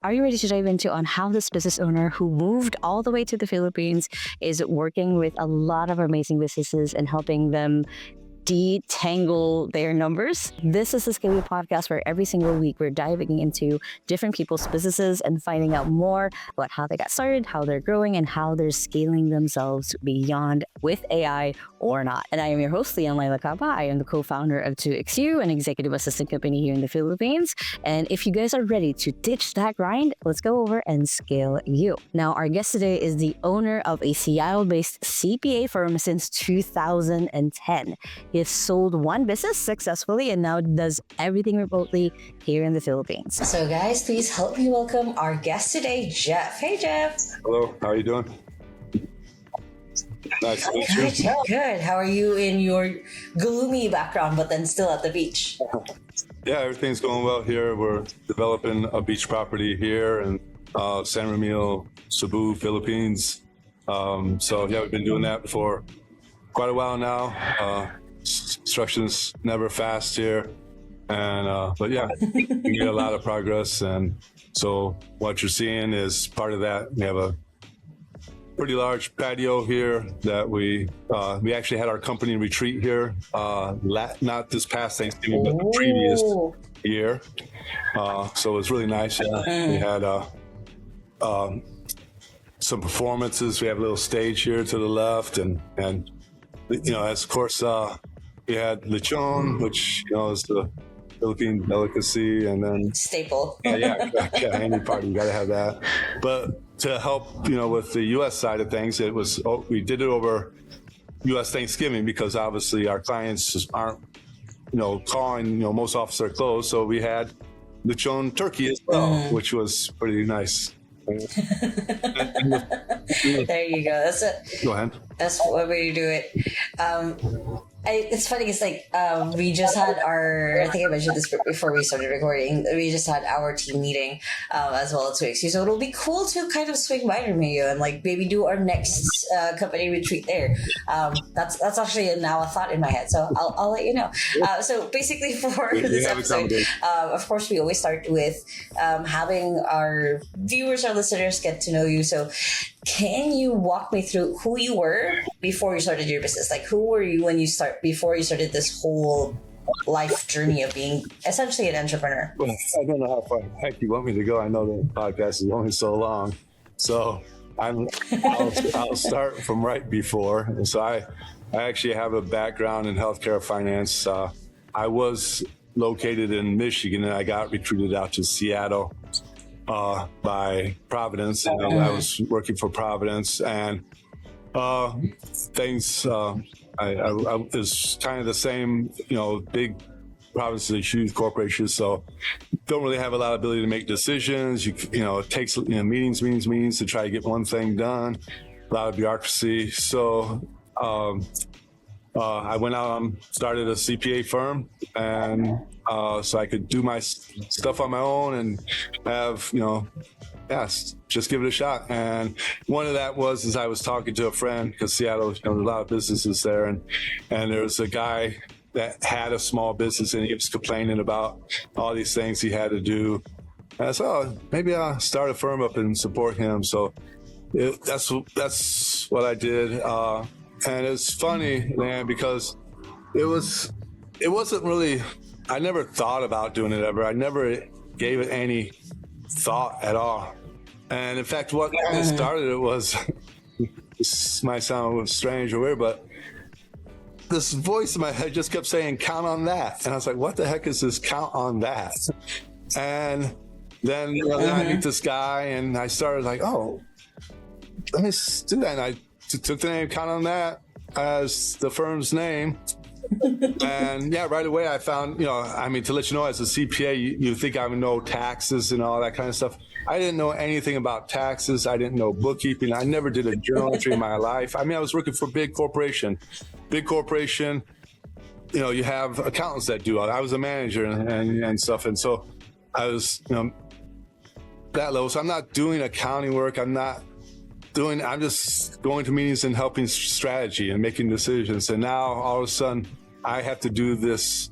Are you ready to dive into on how this business owner who moved all the way to the Philippines is working with a lot of amazing businesses and helping them detangle their numbers? This is the CPA podcast where every single week we're diving into different people's businesses and finding out more about how they got started, how they're growing, and how they're scaling themselves beyond with AI or not. And I am your host, Lacaba. I am the co-founder of 2XU, an executive assistant company here in the Philippines. And if you guys are ready to ditch that grind, let's go over and scale you. Now, our guest today is the owner of a Seattle-based CPA firm since 2010. He has sold one business successfully and now does everything remotely here in the Philippines. So guys, please help me welcome our guest today, Jeff. Hey, Jeff. Hello, how are you doing? Nice to meet you. Good. How are you in your gloomy background, but then still at the beach? Yeah, everything's going well here. We're developing a beach property here in San Ramil, Cebu, Philippines. So yeah, we've been doing that for quite a while now. Construction's never fast here, and but yeah, we get a lot of progress. And so what you're seeing is part of that. We have a pretty large patio here that we actually had our company retreat here, not this past Thanksgiving, but the previous year. So it was really nice. Yeah. We had some performances. We have a little stage here to the left, and as of course we had lechon, which is the Philippine delicacy, and then staple. yeah, any party you got to have that. But to help, with the U.S. side of things, we did it over U.S. Thanksgiving because obviously our clients just aren't, calling, most offices are closed. So we had lechon turkey as well, which was pretty nice. There you go. Go ahead. That's what way to do it. It's funny. It's like we just had I think I mentioned this before we started recording. We just had our team meeting as well at 2XU. So it'll be cool to kind of swing by Romeo and maybe do our next company retreat there. That's actually now a thought in my head. So I'll let you know. So basically for this episode, of course, we always start with having our viewers, our listeners get to know you. So can you walk me through who you were before you started your business? Who were you before you started this whole life journey of being essentially an entrepreneur? Well, I don't know how far heck you want me to go. I know the podcast is only so long, so I'll start from right before. And so I actually have a background in healthcare finance. I was located in Michigan, and I got recruited out to Seattle by Providence, and I was working for Providence, and things. I was kind of the same, big Providence is a huge corporation, so don't really have a lot of ability to make decisions. It takes meetings to try to get one thing done. A lot of bureaucracy. So I went out and started a CPA firm, and so I could do my stuff on my own and have, just give it a shot. And one of that was I was talking to a friend, because Seattle, there's a lot of businesses there, and there was a guy that had a small business, and he was complaining about all these things he had to do. And I said, maybe I'll start a firm up and support him. So that's what I did. And it's funny, man, because it wasn't really, I never thought about doing it ever. I never gave it any thought at all. And in fact, what started it was, this might sound strange or weird, but this voice in my head just kept saying, count on that. And I was like, what the heck is this count on that? And then I meet this guy, and I started let me do that. And I took the name Count on That as the firm's name. And yeah, right away I found, to let you know, as a CPA, you think I would know taxes and all that kind of stuff. I didn't know anything about taxes. I didn't know bookkeeping. I never did a journal entry in my life. I was working for big corporation, you have accountants that do all. I was a manager and stuff. And so I was, that level. So I'm not doing accounting work. I'm just going to meetings and helping strategy and making decisions. And now all of a sudden I have to do this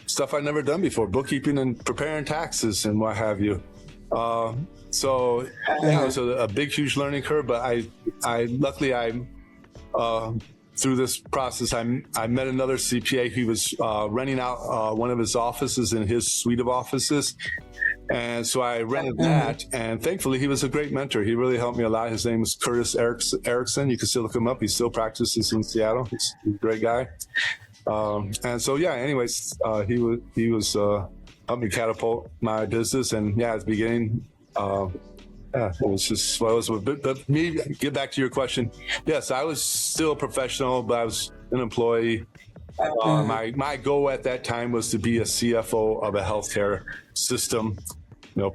stuff I've never done before, bookkeeping and preparing taxes and what have you. So yeah, it was a big, huge learning curve. But luckily through this process, I met another CPA. He was renting out one of his offices in his suite of offices. And so I rented that, and thankfully he was a great mentor. He really helped me a lot. His name is Curtis Erickson. You can still look him up. He still practices in Seattle. He's a great guy. And so, yeah, anyways, he was helped me catapult my business. And yeah, at the beginning, it was just, well, it was, but me, get back to your question. Yes, I was still a professional, but I was an employee. My goal at that time was to be a CFO of a healthcare system,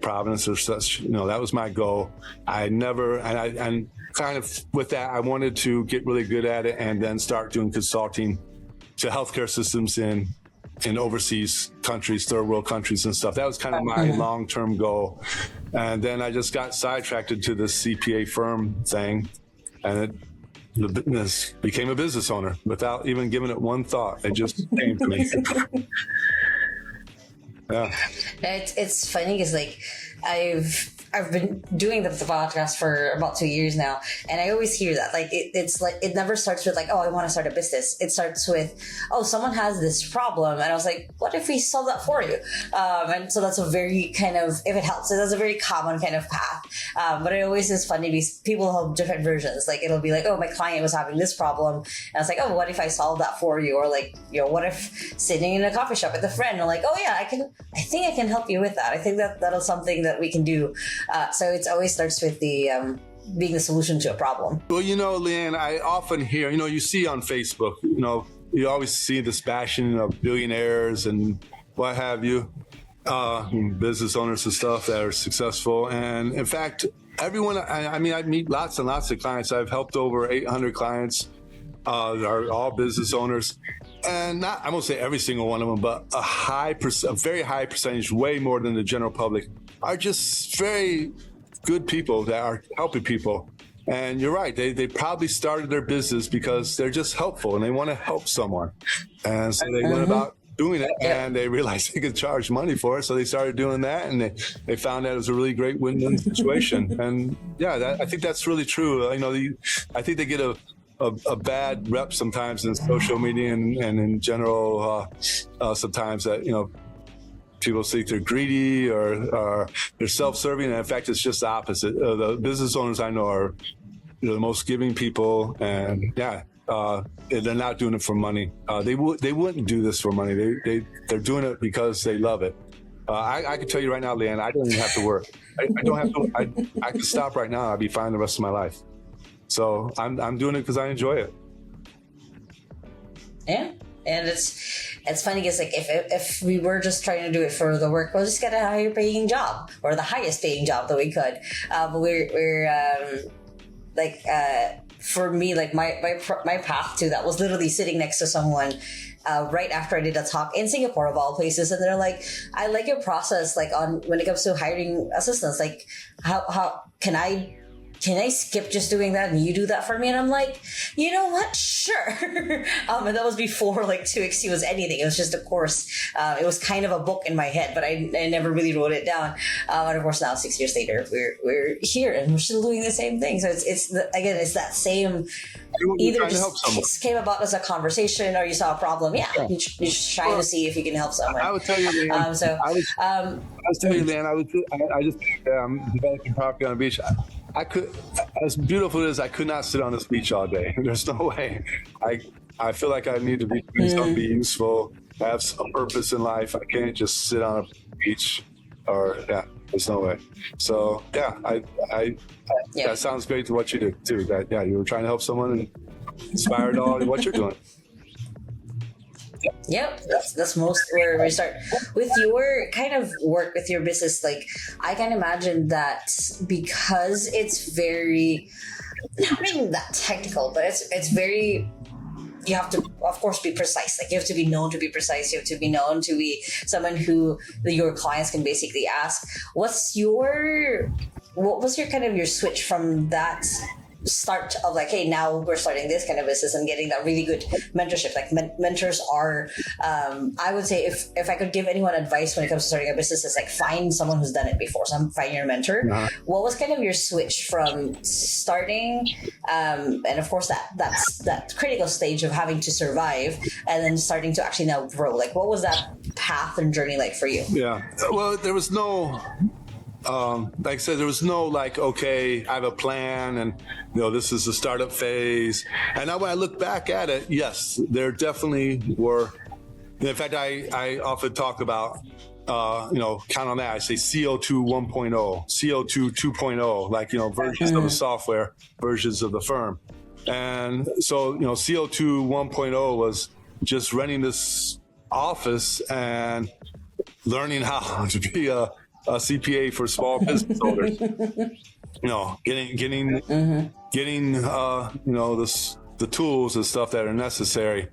Providence or such. That was my goal. And kind of with that, I wanted to get really good at it and then start doing consulting to healthcare systems in overseas countries, third world countries and stuff. That was kind of my long-term goal. And then I just got sidetracked into the CPA firm thing, and the business became a business owner without even giving it one thought. It just came to me. Yeah. It's funny because I've been doing the podcast for about 2 years now, and I always hear that it's like it never starts with I want to start a business. It starts with someone has this problem, and I was like, what if we solve that for you? And so that's a very kind of, if it helps, that's a very common kind of path. But it always is funny because people have different versions. It'll be my client was having this problem, and I was like, what if I solve that for you? Or what if sitting in a coffee shop with a friend, and I think I can help you with that. I think that'll something that we can do. So it always starts with the being the solution to a problem. Well, Leanne, I often hear, you see on Facebook, you always see this bashing of billionaires and what have you, business owners and stuff that are successful. And in fact, everyone, I meet lots and lots of clients. I've helped over 800 clients, are all business owners. And I won't say every single one of them, but a very high percentage, way more than the general public, are just very good people that are helping people. And you're right, they probably started their business because they're just helpful and they want to help someone. And so they went about doing it, and they realized they could charge money for it. So they started doing that, and they found that it was a really great win-win situation. And yeah, I think that's really true. I think they get a bad rep sometimes in social media and in general, sometimes that, people think they're greedy or they're self-serving. And in fact, it's just the opposite. The business owners I know are the most giving people, and they're not doing it for money. They wouldn't do this for money. They're doing it because they love it. I can tell you right now, Leanne, I don't even have to work. I don't have to. I could stop right now. I'd be fine the rest of my life. So I'm doing it because I enjoy it. Yeah. And it's funny because if we were just trying to do it for the work, we'll just get a higher paying job or the highest paying job that we could. But for me, my path to that was literally sitting next to someone right after I did a talk in Singapore of all places, and they're like, I like your process on when it comes to hiring assistants. How can I skip just doing that and you do that for me? And I'm like, you know what? Sure. And that was before 2XT was anything. It was just a course. It was kind of a book in my head, but I never really wrote it down. And of course now 6 years later, we're here and we're still doing the same thing. So it's that same, either just came about as a conversation or you saw a problem. Yeah. You're just trying to see if you can help someone. I would tell you, man, I was telling you, man, I just developing property on the beach. I could, as beautiful as I could not sit on this beach all day. There's no way. I feel like I need to be doing something, be useful, have some purpose in life. I can't just sit on a beach there's no way. So that sounds great to what you did too. You were trying to help someone and inspired all what you're doing. Yep, that's most where we start with your kind of work with your business. I can imagine that because it's very, not even that technical, but it's very, you have to, of course, be precise. You have to be known to be precise. You have to be known to be someone who your clients can basically ask. What was your kind of your switch from that start of like, hey, now we're starting this kind of business and getting that really good mentorship. Like mentors are, I would say if I could give anyone advice when it comes to starting a business, is like find someone who's done it before. Find your mentor. What was kind of your switch from starting, and of course that critical stage of having to survive, and then starting to actually now grow? Like, what was that path and journey like for you? Yeah. Well, there was no, like I said, there was no like, okay, I have a plan and, this is the startup phase. And now when I look back at it, yes, there definitely were. In fact, I often talk about, count on that. I say CO2 1.0, CO2 2.0, like, versions of the software, versions of the firm. And so, CO2 1.0 was just running this office and learning how to be a CPA for small business owners. Getting the tools and stuff that are necessary.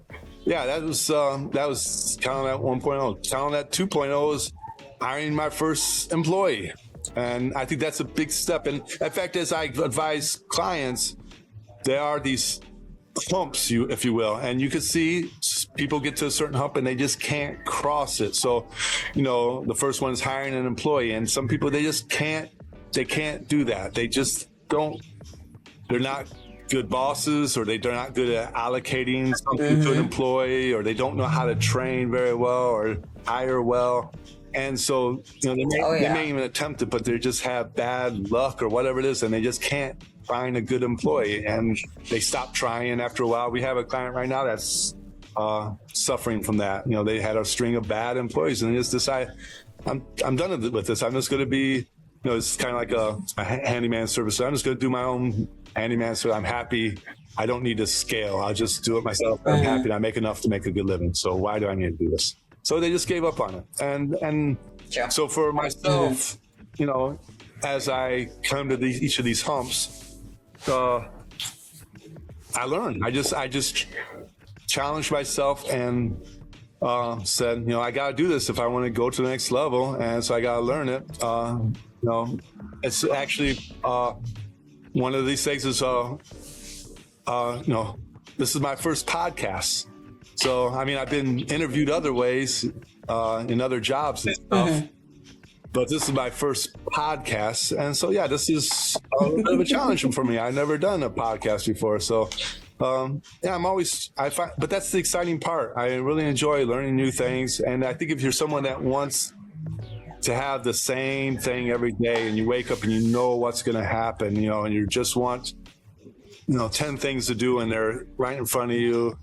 Yeah, that was kind of that 1.0. Kind of that 2.0 is hiring my first employee. And I think that's a big step. And in fact, as I advise clients, there are these humps, if you will, and you can see people get to a certain hump and they just can't cross it. So, the first one is hiring an employee, and some people, they can't do that. They just they're not good bosses, or they're not good at allocating something to an employee, or they don't know how to train very well or hire well. And so, they may even attempt it, but they just have bad luck or whatever it is, and they just can't find a good employee, and they stop trying after a while. We have a client right now that's suffering from that. They had a string of bad employees, and they just decide, I'm done with this. I'm just going to be, it's kind of like a handyman service. So I'm just going to do my own handyman. So I'm happy. I don't need to scale. I'll just do it myself. I'm happy. And I make enough to make a good living. So why do I need to do this? So they just gave up on it. And so for myself, as I come to each of these humps, I learned. I just challenged myself and said, I got to do this if I want to go to the next level. And so I got to learn it. It's actually one of these things is, this is my first podcast. So, I've been interviewed other ways in other jobs and stuff. But this is my first podcast. And so, yeah, this is a little bit of a challenge for me. I've never done a podcast before. So, but that's the exciting part. I really enjoy learning new things. And I think if you're someone that wants to have the same thing every day, and you wake up and you know what's going to happen, and you just want, 10 things to do, and they're right in front of you,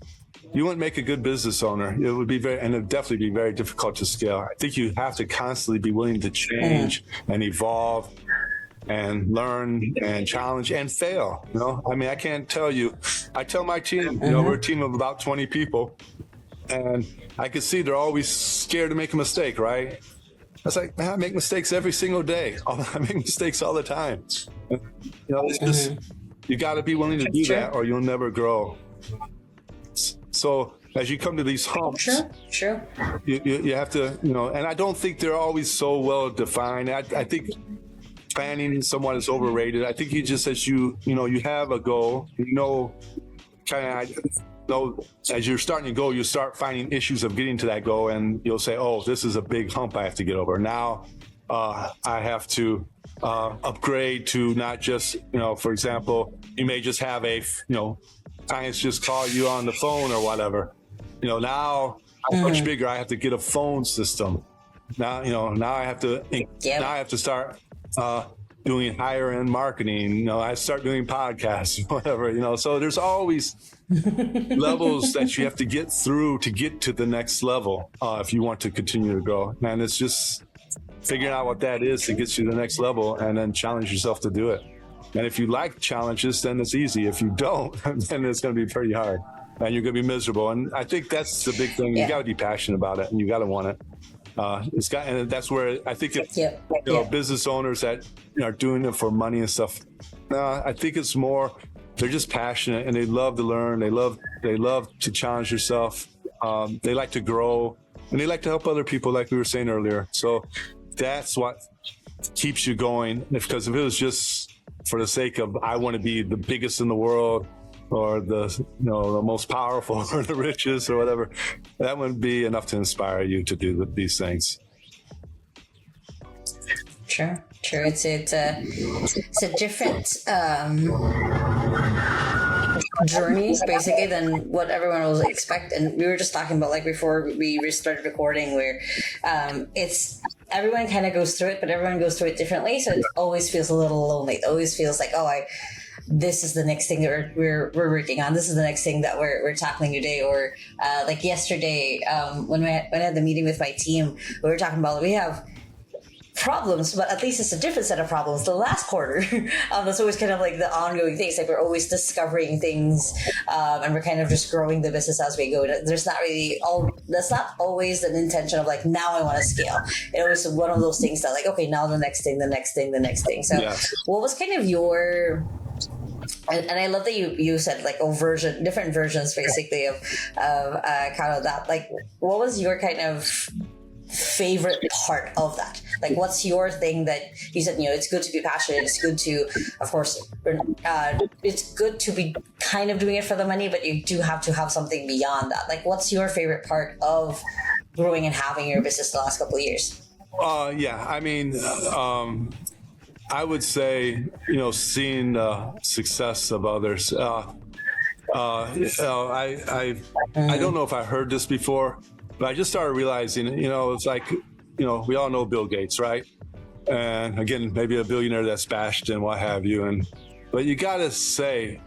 you wouldn't make a good business owner. It would be it would definitely be very difficult to scale. I think you have to constantly be willing to change and evolve and learn and challenge and fail. I can't tell you. I tell my team, we're a team of about 20 people, and I can see they're always scared to make a mistake, right? I was like, man, I make mistakes every single day. I make mistakes all the time. It's just, you got to be willing to do that, or you'll never grow. So as you come to these humps, sure. You have to, and I don't think they're always so well defined. I think planning somewhat is overrated. I think as you have a goal, as you're starting to go, you start finding issues of getting to that goal, and you'll say, oh, this is a big hump I have to get over. Now I have to upgrade to not just, for example, you may just have clients just call you on the phone or whatever. Now I'm much bigger. I have to get a phone system. Now, now I have to start doing higher end marketing. I start doing podcasts, whatever, so there's always levels that you have to get through to get to the next level if you want to continue to grow. And it's just figuring out what that is that gets you to the next level, and then challenge yourself to do it. And if you like challenges, then it's easy. If you don't, then it's going to be pretty hard, and you're going to be miserable. And I think that's the big thing. You got to be passionate about it, and you got to want it. And that's where I think business owners that are doing it for money and stuff. I think it's more they're just passionate, and they love to learn. They love to challenge yourself. They like to grow, and they like to help other people, like we were saying earlier. So that's what keeps you going. Because if it was just for the sake of, I want to be the biggest in the world, or the most powerful, or the richest, or whatever, that wouldn't be enough to inspire you to do these things. True. It's a different journey, basically, than what everyone was expecting. And we were just talking about, like, before we started recording, where it's everyone kind of goes through it, but everyone goes through it differently. So it always feels a little lonely. It always feels like, this is the next thing that we're working on. This is the next thing that we're tackling today. Or like yesterday, when I had the meeting with my team, we were talking about, we have problems, but at least it's a different set of problems. The last quarter, that's always kind of like the ongoing things. Like, we're always discovering things, and we're kind of just growing the business as we go. There's not really that's not always an intention of like, now I want to scale. It was one of those things that, like, okay, now the next thing. So what was kind of your, and I love that you said, like, different versions basically of kind of that. Like, what was your kind of favorite part of that? Like, what's your thing that you said, it's good to be passionate, it's good to, of course, it's good to be kind of doing it for the money, but you do have to have something beyond that. Like, what's your favorite part of growing and having your business the last couple of years? I mean, I would say, seeing the success of others. I don't know if I heard this before, but I just started realizing, it's like, we all know Bill Gates, right? And again, maybe a billionaire that's bashed and what have you. But you got to say,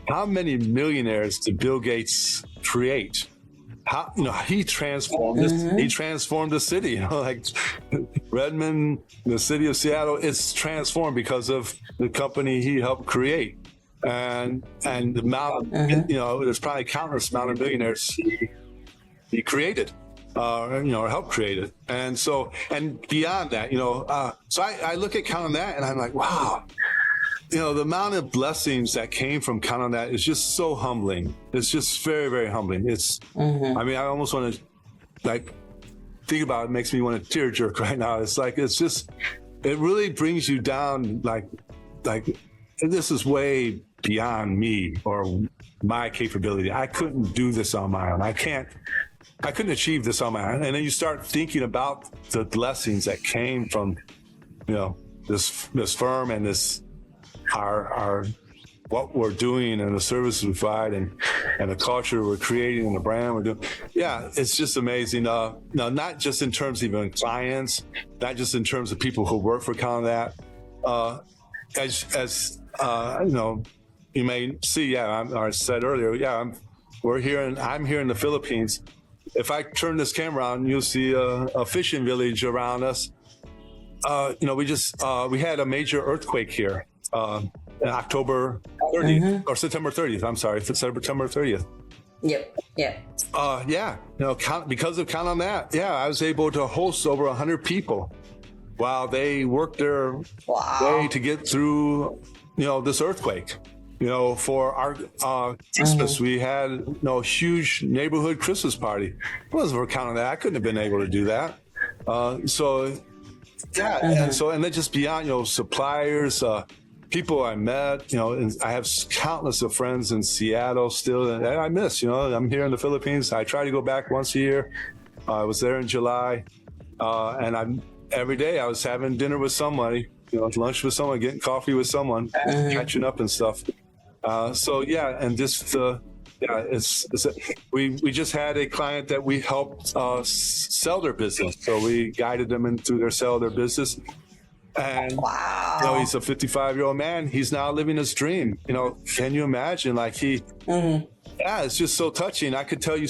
how many millionaires did Bill Gates create? How, he transformed this, he transformed the city, like Redmond, the city of Seattle, it's transformed because of the company he helped create. And the amount, there's probably countless amount of millionaires he created, or helped create it. And so, and beyond that, so I look at counting that and I'm like, wow, the amount of blessings that came from counting that is just so humbling. It's just very, very humbling. It's, I mean, I almost want to, like, think about it, makes me want to tear jerk right now. It's like, it really brings you down, like this is way beyond me or my capability. I couldn't do this on my own. I couldn't achieve this on my own. And then you start thinking about the blessings that came from, this firm and this, our what we're doing and the services we provide and the culture we're creating and the brand we're doing. Yeah, it's just amazing. Not just in terms of even clients, not just in terms of people who work for Condat. You may see, I said earlier, I'm here in the Philippines. If I turn this camera on, you'll see a fishing village around us. We had a major earthquake here. October 30th or September 30th. I'm sorry, September 30th. Yep. Yeah. Because of Count on That. Yeah, I was able to host over 100 people while they worked their way to get through, this earthquake. For our Christmas, we had a huge neighborhood Christmas party. It wasn't for Count on That. I couldn't have been able to do that. And then just beyond, suppliers, people I met, and I have countless of friends in Seattle still, and I miss, I'm here in the Philippines. I try to go back once a year. I was there in July, and every day I was having dinner with somebody, lunch with someone, getting coffee with someone, catching up and stuff. We just had a client that we helped sell their business. So we guided them through their sale of their business. And he's a 55-year-old man. He's now living his dream. Can you imagine? Like it's just so touching. I could tell you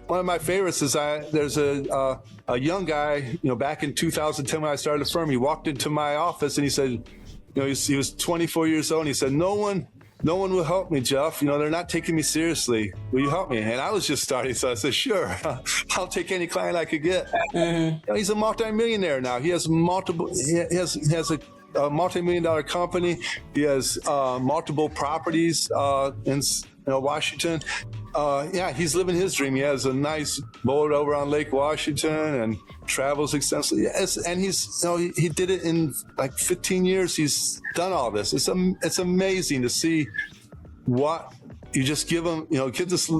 one of my favorites is there's a young guy. Back in 2010 when I started the firm, he walked into my office and he said, he was 24 years old. And he said, "No one will help me, Jeff. They're not taking me seriously. Will you help me?" And I was just starting, so I said, "Sure, I'll take any client I could get." He's a multimillionaire now. He has He has a multi-million-dollar company. He has multiple properties Washington. He's living his dream. He has a nice boat over on Lake Washington and travels extensively. Yes, and he did it in like 15 years. He's done all this. It's amazing to see what you just give them. Give this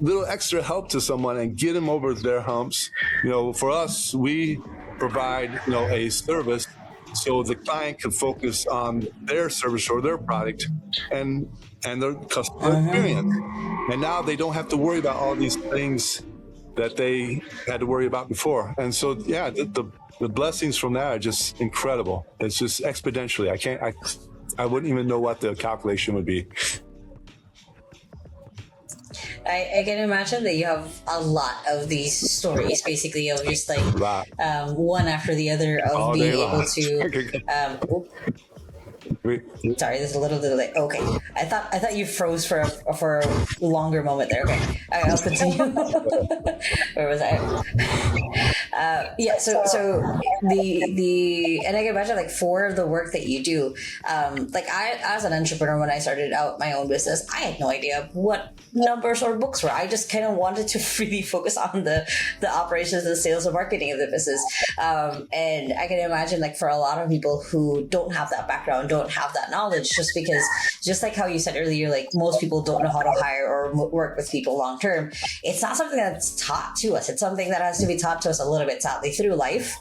little extra help to someone and get them over their humps. For us, we provide a service so the client can focus on their service or their product and their customer experience. And now they don't have to worry about all these things that they had to worry about before. And so, the blessings from that are just incredible. It's just exponentially. I wouldn't even know what the calculation would be. I can imagine that you have a lot of these stories, basically, of just like one after the other of All being day long. able to. Sorry, there's a little delay. Okay, I thought you froze for a longer moment there. Okay, I'll continue. Where was I? So the and I can imagine like for the work that you do, like I as an entrepreneur when I started out my own business, I had no idea what numbers or books were. I just kind of wanted to really focus on the operations, the sales, and marketing of the business. And I can imagine like for a lot of people who don't have that background, don't have that knowledge, just like how you said earlier, like most people don't know how to hire or work with people long term. It's not something that's taught to us. It's something that has to be taught to us a little bit sadly through life,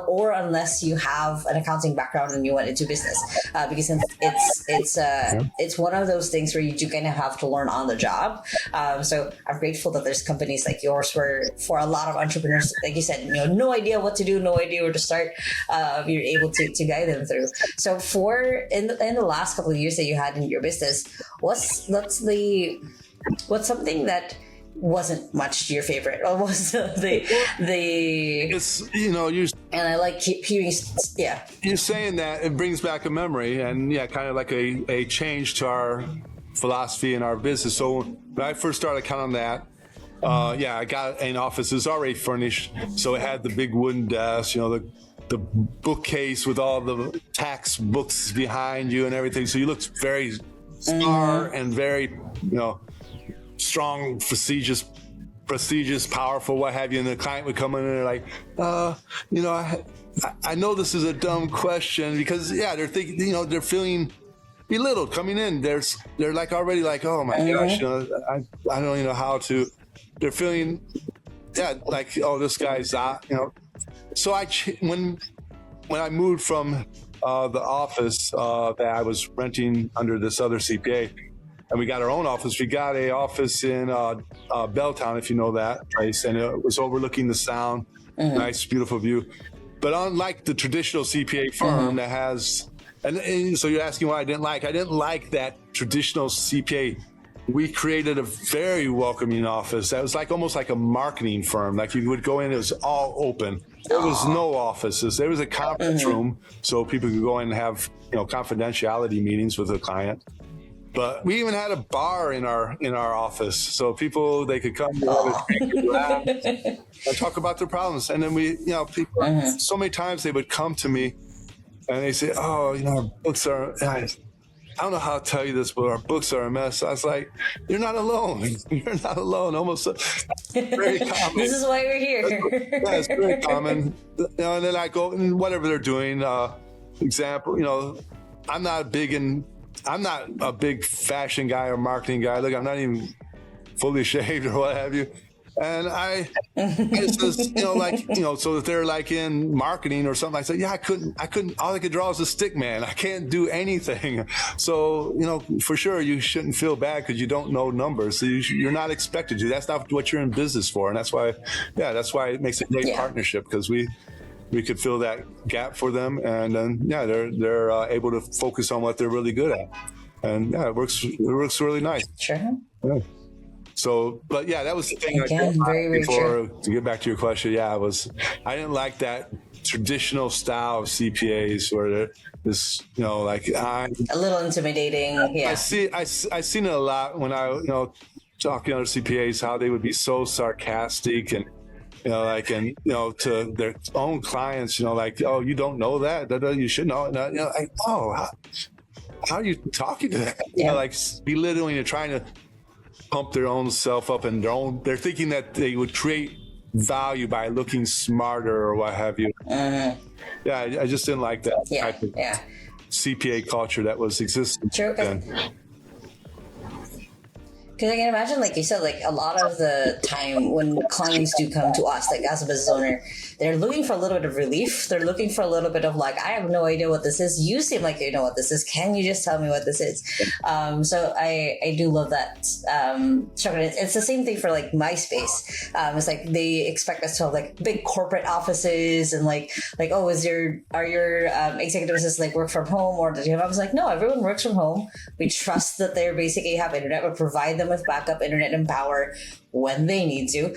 or unless you have an accounting background and you went into business, because it's one of those things where you do kind of have to learn on the job. So I'm grateful that there's companies like yours where for a lot of entrepreneurs, like you said, no idea what to do, no idea where to start, you're able to guide them through. So in the last couple of years that you had in your business, what's something that wasn't much your favorite, or was the It's you. And I like hearing, You're saying that it brings back a memory, and kind of like a change to our philosophy in our business. So when I first started counting that, I got an office. It was already furnished, so it had the big wooden desk, the bookcase with all the tax books behind you and everything. So you looked very smart and very, strong, prestigious, powerful, what have you. And the client would come in and they're like, I know this is a dumb question because they're thinking, they're feeling belittled coming in. They're like already like, oh my gosh, I don't even know how to. They're feeling, like, oh, this guy's not, So when I moved from the office that I was renting under this other CPA, and we got our own office. We got a office in Belltown, if you know that place, and it was overlooking the Sound. Nice, beautiful view. But unlike the traditional CPA firm that has, and so you're asking why I didn't like that traditional CPA. We created a very welcoming office that was almost like a marketing firm. Like you would go in, it was all open. There was no offices. There was a conference room so people could go in and have confidentiality meetings with a client. But we even had a bar in our office, so people they could come and talk about their problems. And then people. So many times they would come to me and they say, "Oh, our books are." I don't know how to tell you this, but our books are a mess. I was like, "You're not alone. You're not alone." Almost very common. This is why we're here. It's very common. And then I go and whatever they're doing. Example, I'm not a big fashion guy or marketing guy. Look, I'm not even fully shaved or what have you. And I just, so that they're like in marketing or something. I said, I couldn't, all I could draw is a stick man. I can't do anything. So, for sure you shouldn't feel bad because you don't know numbers. So you're not expected to. That's not what you're in business for. And that's why it makes a great partnership because we could fill that gap for them. And then, they're able to focus on what they're really good at. And it works really nice. Sure. Yeah. So, but that was the thing. Again, very before, to get back to your question, I didn't like that traditional style of CPAs where they're this, a little intimidating. Yeah. I seen it a lot when I, talking to other CPAs, how they would be so sarcastic and, to their own clients, oh, you don't know that, you should know. And, how are you talking to them? Yeah. Like belittling and trying to pump their own self up, and they're thinking that they would create value by looking smarter or what have you. Yeah, I just didn't like that type of CPA culture that was existing then. Because I can imagine, like you said, like a lot of the time when clients do come to us, like as a business owner, they're looking for a little bit of relief. They're looking for a little bit of like, I have no idea what this is. You seem like you know what this is. Can you just tell me what this is? So I do love that. It's the same thing for like my space. It's like they expect us to have like big corporate offices and like oh, are your executive assistants like work from home, or do you have? I was like, no, everyone works from home. We trust that they basically have internet. We provide them with backup internet and power when they need to.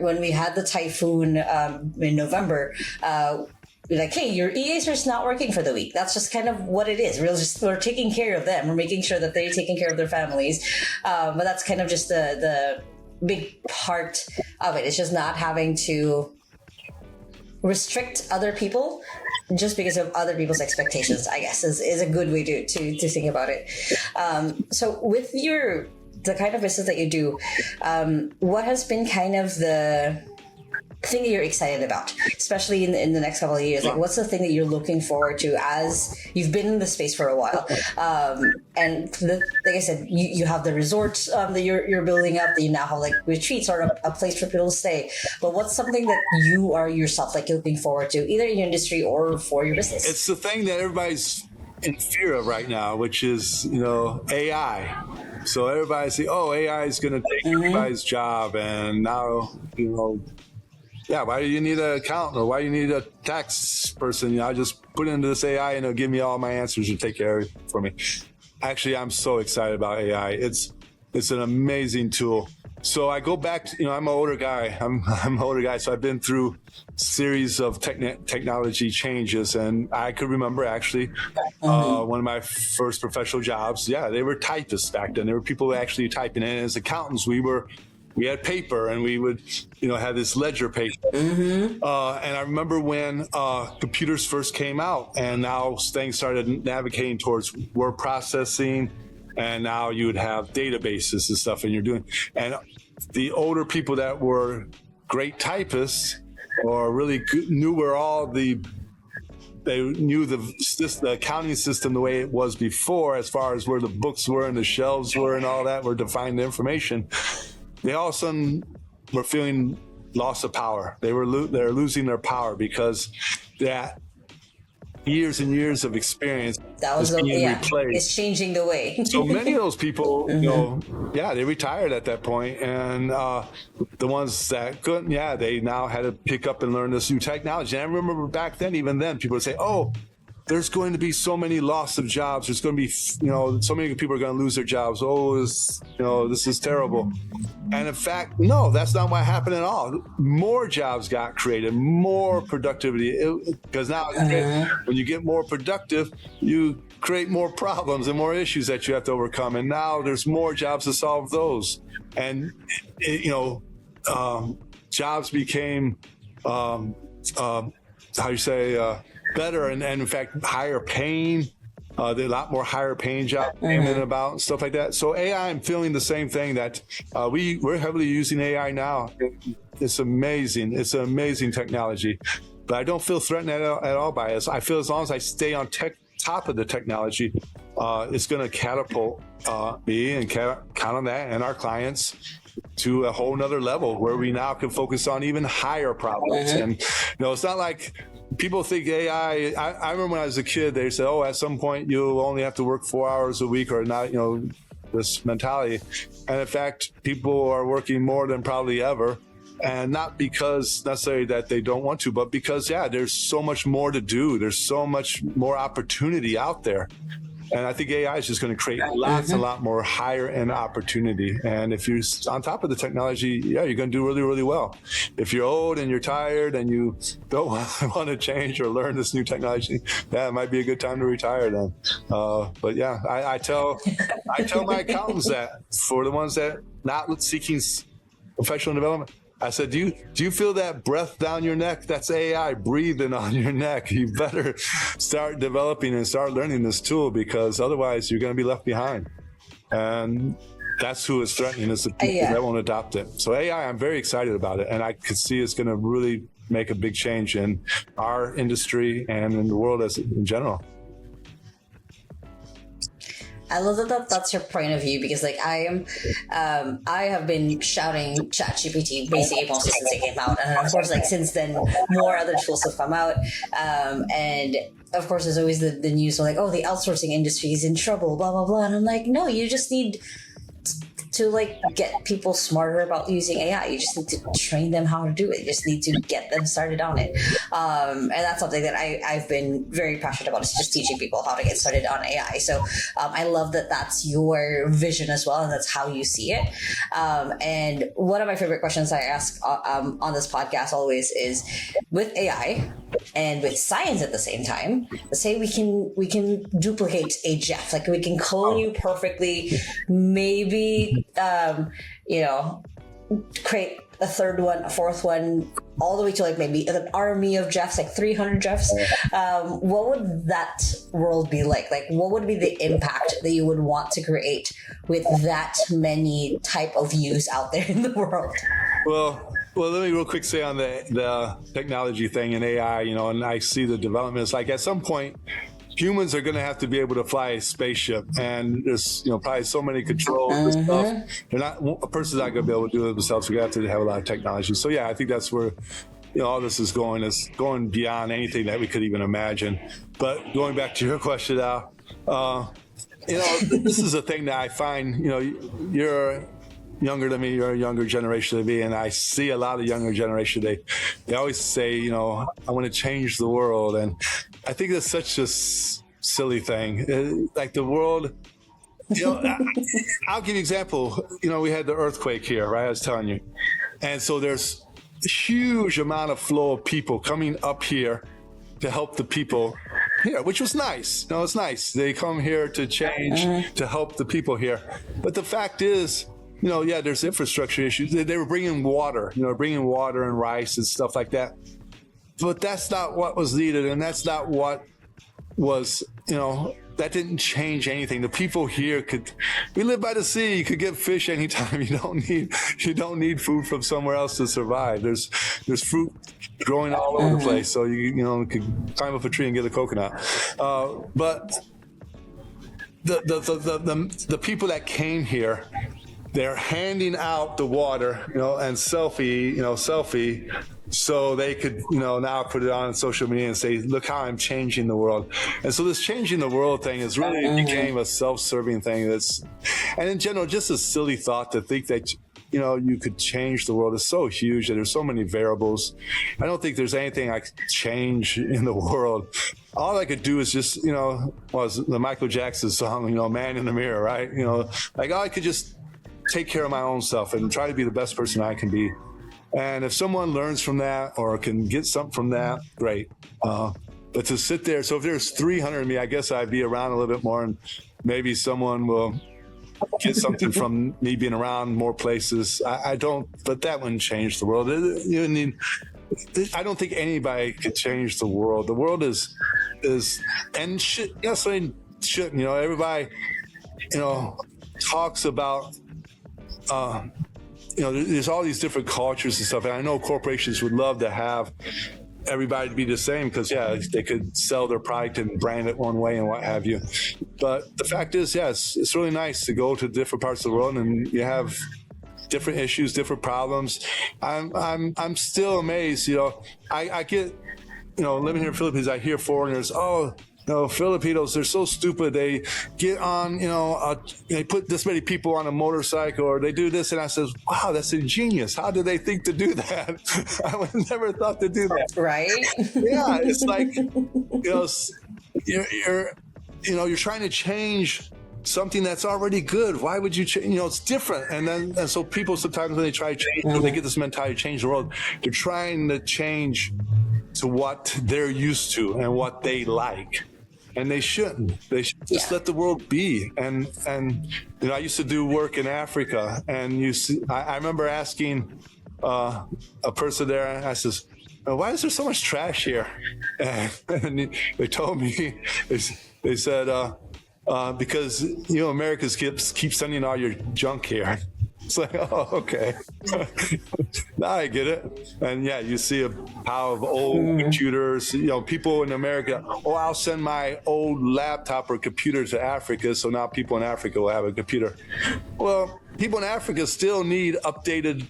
When we had the typhoon in November, we're like, hey, your EAs are just not working for the week. That's just kind of what it is. We're taking care of them. We're making sure that they're taking care of their families. But that's kind of just the big part of it. It's just not having to restrict other people just because of other people's expectations, I guess, is a good way to think about it. So with the kind of business that you do, what has been kind of the thing that you're excited about, especially in the next couple of years? Like, what's the thing that you're looking forward to as you've been in the space for a while? And like I said, you have the resorts that you're building up, that you now have like retreats or a place for people to stay. But what's something that you are yourself like looking forward to, either in your industry or for your business? It's the thing that everybody's in fear of right now, which is, AI. So everybody say, oh, AI is going to take everybody's job. And now, why do you need an accountant, or why do you need a tax person? I just put into this AI and it'll give me all my answers and take care of it for me. Actually, I'm so excited about AI. It's an amazing tool. So I go back to, I'm an older guy. I'm an older guy. So I've been through a series of technology changes. And I could remember actually one of my first professional jobs. Yeah, they were typists back then. There were people actually typing. And as accountants, we had paper, and we would, have this ledger paper. And I remember when computers first came out, and now things started navigating towards word processing, and now you would have databases and stuff, and the older people that were great typists or really knew they knew the accounting system the way it was before, as far as where the books were and the shelves were and all that, were defined information. They all of a sudden were feeling loss of power. They're losing their power because that years and years of experience was being replaced. It's changing the way. So many of those people, they retired at that point, and the ones that couldn't, they now had to pick up and learn this new technology. And I remember back then, even then, people would say, "Oh, there's going to be so many loss of jobs. There's going to be, so many people are going to lose their jobs. Oh, this is terrible." And in fact, no, that's not what happened at all. More jobs got created, more productivity. Because now, when you get more productive, you create more problems and more issues that you have to overcome. And now there's more jobs to solve those. And, jobs became, better and in fact higher paying. There are a lot more higher paying jobs came in about and stuff like that. So AI, I'm feeling the same thing, that we're heavily using AI now. It's amazing. It's an amazing technology, but I don't feel threatened at all by it. I feel as long as I stay on top of the technology, it's going to catapult me and count on that and our clients to a whole nother level where we now can focus on even higher problems. And it's not like people think AI. I remember when I was a kid, they said, "Oh, at some point you'll only have to work 4 hours a week," or not. This mentality. And in fact, people are working more than probably ever, and not because necessarily that they don't want to, but because there's so much more to do. There's so much more opportunity out there. And I think AI is just going to create lots and lot more higher end opportunity. And if you're on top of the technology, you're going to do really, really well. If you're old and you're tired and you don't want to change or learn this new technology, it might be a good time to retire then. But I tell my accountants that, for the ones that not seeking professional development, I said, do you feel that breath down your neck? That's AI breathing on your neck. You better start developing and start learning this tool, because otherwise you're going to be left behind. And that's who it's threatening, is the people that won't adopt it. So AI, I'm very excited about it. And I could see it's going to really make a big change in our industry and in the world in general. I love that that's your point of view, because like I have been shouting ChatGPT basically mostly since it came out, and of course like since then more other tools have come out, and of course there's always the news like, oh, the outsourcing industry is in trouble, blah blah blah, and I'm like, no, you just need to like get people smarter about using AI. You just need to train them how to do it. You just need to get them started on it. And that's something that I've been very passionate about, is just teaching people how to get started on AI. So I love that that's your vision as well, and that's how you see it. And one of my favorite questions I ask on this podcast always is, with AI and with science at the same time, let's say we can duplicate a Jeff, like we can clone you perfectly, maybe create a third one, a fourth one, all the way to like maybe an army of Jeffs, like 300 Jeffs. What would that world be like? Like, what would be the impact that you would want to create with that many type of views out there in the world? Well, let me real quick say on the technology thing and AI, and I see the developments. Like at some point, humans are going to have to be able to fly a spaceship, and there's probably so many controls and stuff. A person's not going to be able to do it themselves. We have to have a lot of technology. So yeah, I think that's where all this is going beyond anything that we could even imagine. But going back to your question now, this is a thing that I find. You're younger than me, you're a younger generation than me, and I see a lot of younger generation. They always say, I want to change the world, and I think that's such a silly thing. Like the world, I'll give you an example. We had the earthquake here, right? I was telling you, and so there's a huge amount of flow of people coming up here to help the people here, which was nice. It's nice. They come here to change, to help the people here. But the fact is, there's infrastructure issues. They were bringing water, bringing water and rice and stuff like that. But that's not what was needed, and that's not what was, that didn't change anything. The people here we live by the sea. You could get fish anytime. You don't need food from somewhere else to survive. There's fruit growing all over the place, so you could climb up a tree and get a coconut. But the people that came here, they're handing out the water, and selfie, so they could, now put it on social media and say, look how I'm changing the world. And so this changing the world thing is really became a self-serving thing. And in general, just a silly thought to think that, you could change the world is so huge, and there's so many variables. I don't think there's anything I could change in the world. All I could do is just, was the Michael Jackson song, Man in the Mirror, right? I could just take care of my own stuff and try to be the best person I can be. And if someone learns from that or can get something from that, great. But to sit there, so if there's 300 of me, I guess I'd be around a little bit more, and maybe someone will get something from me being around more places. I don't, but that wouldn't change the world. I don't think anybody could change the world. The world is and shit. Yes, I shouldn't. Everybody, talks about. There's all these different cultures and stuff, and I know corporations would love to have everybody to be the same because, they could sell their product and brand it one way and what have you. But the fact is, it's really nice to go to different parts of the world and you have different issues, different problems. I'm still amazed. I get, living here in the Philippines, I hear foreigners, Filipinos, they're so stupid. They get on, they put this many people on a motorcycle, or they do this. And I says, wow, that's ingenious. How do they think to do that? I would never thought to do that. Right? Yeah, it's like, you're trying to change something that's already good. Why would you change? It's different. And so people sometimes when they try to change, they get this mentality to change the world. They're trying to change to what they're used to and what they like. And they shouldn't. They should just let the world be. And I used to do work in Africa, and I remember asking a person there. I says, why is there so much trash here? And they told me, they said, because, Americans keep sending all your junk here. It's like, oh, okay. Now I get it. And yeah, you see a pile of old computers, people in America, I'll send my old laptop or computer to Africa, so now people in Africa will have a computer. Well, people in Africa still need updated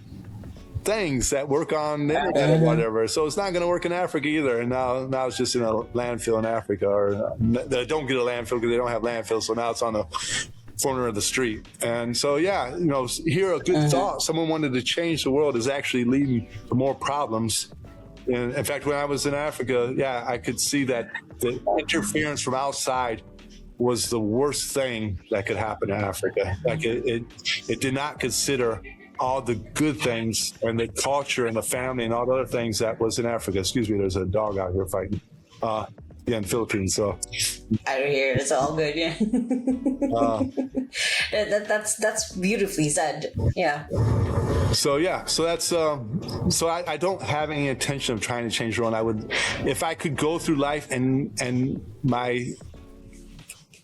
things that work on the internet or whatever. So it's not going to work in Africa either. And now it's just in a landfill in Africa, or they don't get a landfill because they don't have landfill. So now it's on the corner of the street. And so, here a good thought, someone wanted to change the world, is actually leading to more problems. And in fact, when I was in Africa, I could see that the interference from outside was the worst thing that could happen in Africa. Like it did not consider all the good things and the culture and the family and all the other things that was in Africa. Excuse me, there's a dog out here fighting. In the Philippines, so I don't hear it. It's all good. Yeah, that's beautifully said. Yeah. So that's so I don't have any intention of trying to change the world. I would, if I could go through life and my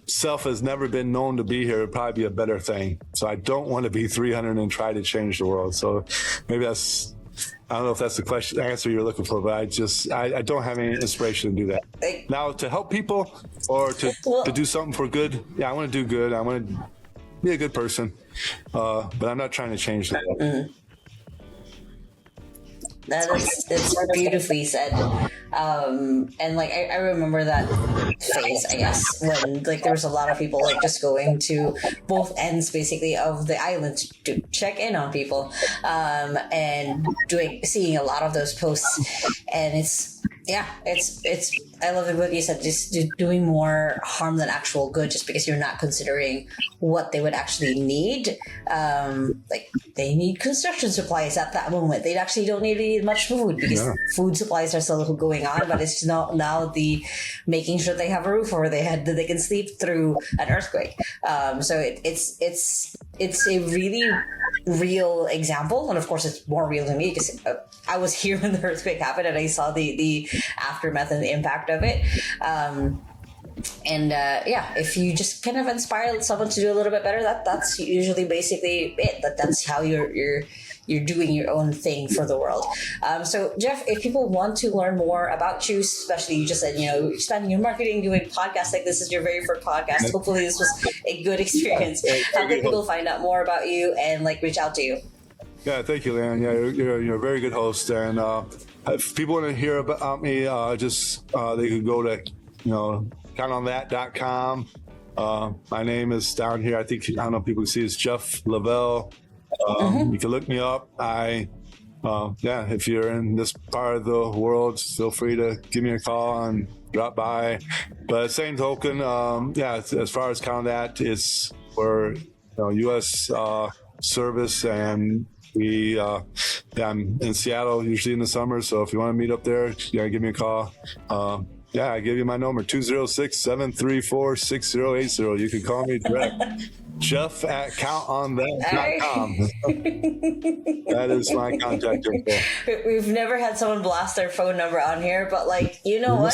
self has never been known to be here, it'd probably be a better thing. So I don't want to be 300 and try to change the world. So maybe I don't know if that's the answer you're looking for, but I don't have any inspiration to do that. Now, to help people or to do something for good, I want to do good. I want to be a good person, but I'm not trying to change that. It's beautifully said. And like I remember that phase, I guess, when like there was a lot of people like just going to both ends basically of the island to check in on people, and seeing a lot of those posts, and it's I love it what you said, just doing more harm than actual good, just because you're not considering what they would actually need. Like they need construction supplies at that moment. They actually don't need much food because food supplies are still going on, but it's not now the making sure they have a roof over their head that they can sleep through an earthquake. So it's a really real example, and of course it's more real to me because I was here when the earthquake happened and I saw the aftermath and the impact of it. If you just kind of inspire someone to do a little bit better, that's usually basically it. That's how you're doing your own thing for the world. So Jeff, if people want to learn more about you, especially you just said, expanding your marketing, doing podcasts like this is your very first podcast. Hopefully this was a good experience. How can people find out more about you and like reach out to you? Yeah, thank you, Leanne. Yeah, you're a very good host. And if people want to hear about me, they could go to, countonthat.com. My name is down here. I don't know if people can see, it's Jeff Levell. You can look me up. If you're in this part of the world, feel free to give me a call and drop by. But same token, as far as Count That, we're U.S. service, and I'm in Seattle usually in the summer. So if you want to meet up there, give me a call. I give you my number, 206-734-6080. You can call me direct. Jeff at countonthat.com. That is my contact info. We've never had someone blast their phone number on here, but what? You know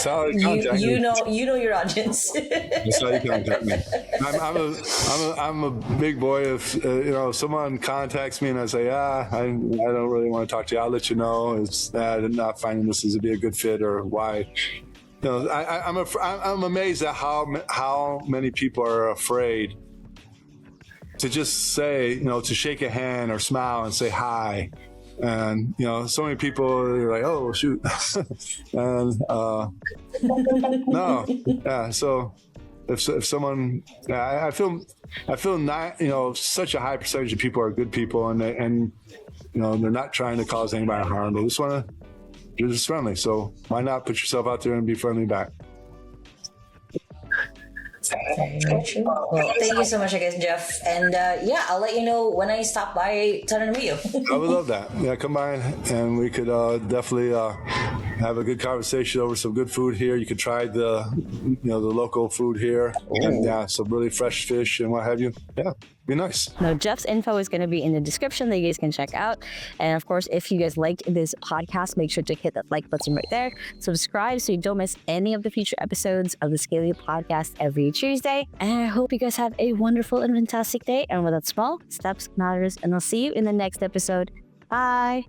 your audience. That's how you contact me. I'm a big boy. If someone contacts me and I say, I don't really want to talk to you, I'll let you know. I'm not finding this to be a good fit or why. I'm amazed at how many people are afraid to just say, to shake a hand or smile and say hi. And, so many people are like, oh, shoot. And, no. Yeah. So if someone, I feel not, such a high percentage of people are good people, and they're not trying to cause anybody harm. They just want to, you're just friendly. So why not put yourself out there and be friendly back? Well, thank you so much again, Jeff. And I'll let you know when I stop by to meet you. I would love that. Yeah, come by and we could definitely have a good conversation over some good food here. You can try the local food here, and some really fresh fish and what have you. Yeah, be nice. Now, Jeff's info is going to be in the description that you guys can check out. And of course, if you guys liked this podcast, make sure to hit that like button right there. Subscribe so you don't miss any of the future episodes of the Scaling Podcast every Tuesday. And I hope you guys have a wonderful and fantastic day. And with that, small steps matters. And I'll see you in the next episode. Bye.